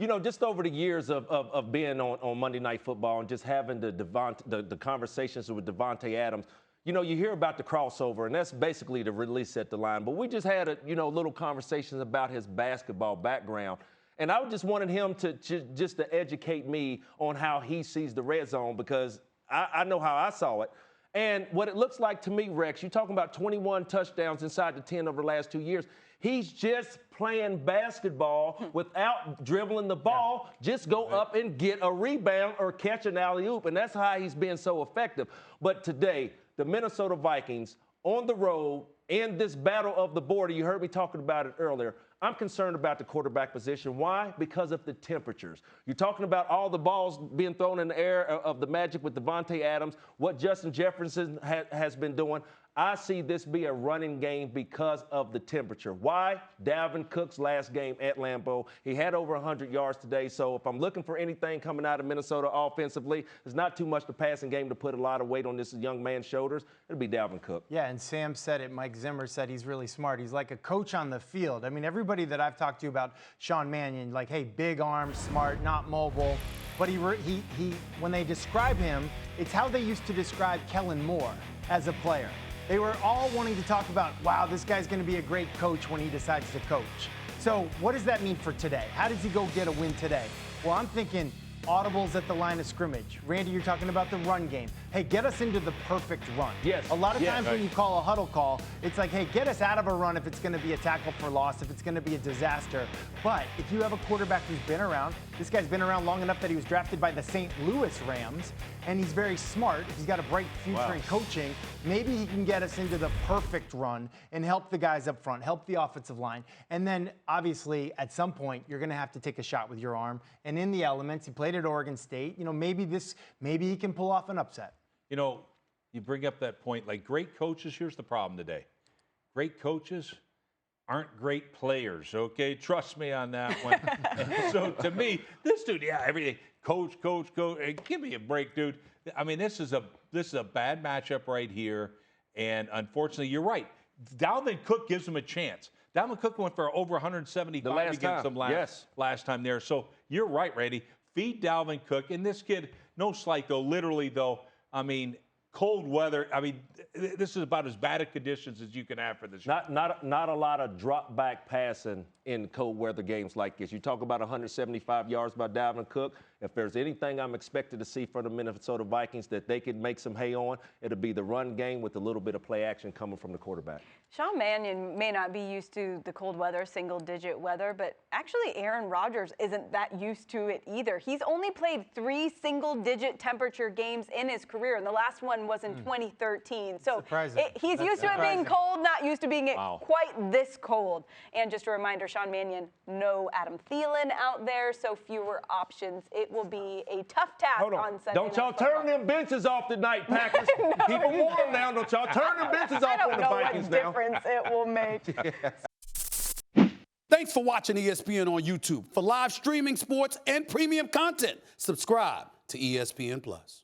You know, just over the years of being on Monday Night Football and just having the conversations with Devontae Adams, you know, you hear about the crossover, and that's basically the release at the line. But we just had little conversations about his basketball background. And I just wanted him to educate me on how he sees the red zone, because I know how I saw it. And what it looks like to me, Rex, you're talking about 21 touchdowns inside the 10 over the last 2 years. He's just playing basketball without dribbling the ball. Just go up and get a rebound or catch an alley-oop, and that's how he's been so effective. But today, the Minnesota Vikings on the road in this battle of the border, you heard me talking about it earlier, I'm concerned about the quarterback position. Why? Because of the temperatures. You're talking about all the balls being thrown in the air of the Magic with Devontae Adams, what Justin Jefferson has been doing. I see this be a running game because of the temperature. Why? Dalvin Cook's last game at Lambeau, he had over 100 yards today. So if I'm looking for anything coming out of Minnesota offensively, there's not too much the passing game to put a lot of weight on this young man's shoulders. It'll be Dalvin Cook. Yeah, and Sam said it. Mike Zimmer said he's really smart. He's like a coach on the field. I mean, everybody that I've talked to about Sean Mannion, like, hey, big arm, smart, not mobile. But he when they describe him, it's how they used to describe Kellen Moore as a player. They were all wanting to talk about, wow, this guy's going to be a great coach when he decides to coach. So what does that mean for today? How does he go get a win today? Well, I'm thinking audibles at the line of scrimmage. Randy, you're talking about the run game. Hey, get us into the perfect run. Yes. A lot of times when you call a huddle call, it's like, hey, get us out of a run if it's going to be a tackle for loss, if it's going to be a disaster. But if you have a quarterback who's been around, this guy's been around long enough that he was drafted by the St. Louis Rams, and he's very smart. He's got a bright future in coaching. Maybe he can get us into the perfect run and help the guys up front, help the offensive line. And then, obviously, at some point, you're going to have to take a shot with your arm. And in the elements, he played at Oregon State. You know, maybe he can pull off an upset. You know, you bring up that point, like great coaches, here's the problem today. Great coaches aren't great players, okay? Trust me on that one. So to me, this dude, yeah, everything, coach, hey, give me a break, dude. I mean, this is a bad matchup right here, and unfortunately, you're right. Dalvin Cook gives him a chance. Dalvin Cook went for over 175 against them last time there. So you're right, Randy. Feed Dalvin Cook, and this kid, no slight though, literally though, I mean, cold weather. I mean, this is about as bad of conditions as you can have for this. Not a lot of drop back passing in cold weather games like this. You talk about 175 yards by Dalvin Cook. If there's anything I'm expected to see from the Minnesota Vikings that they could make some hay on, it'll be the run game with a little bit of play action coming from the quarterback. Sean Mannion may not be used to the cold weather, single-digit weather, but actually Aaron Rodgers isn't that used to it either. He's only played 3 single-digit temperature games in his career, and the last one was in 2013. So he's used to it being cold, not used to being quite this cold. And just a reminder, Sean Mannion, no Adam Thielen out there, so fewer options. It will be a tough task on Sunday. Don't y'all turn them benches off tonight, Packers. Keep them warm now. Don't y'all turn them benches off on the Vikings now. I don't know what difference it will make. Thanks for watching ESPN on YouTube. For live streaming, sports, and premium content, subscribe to ESPN+.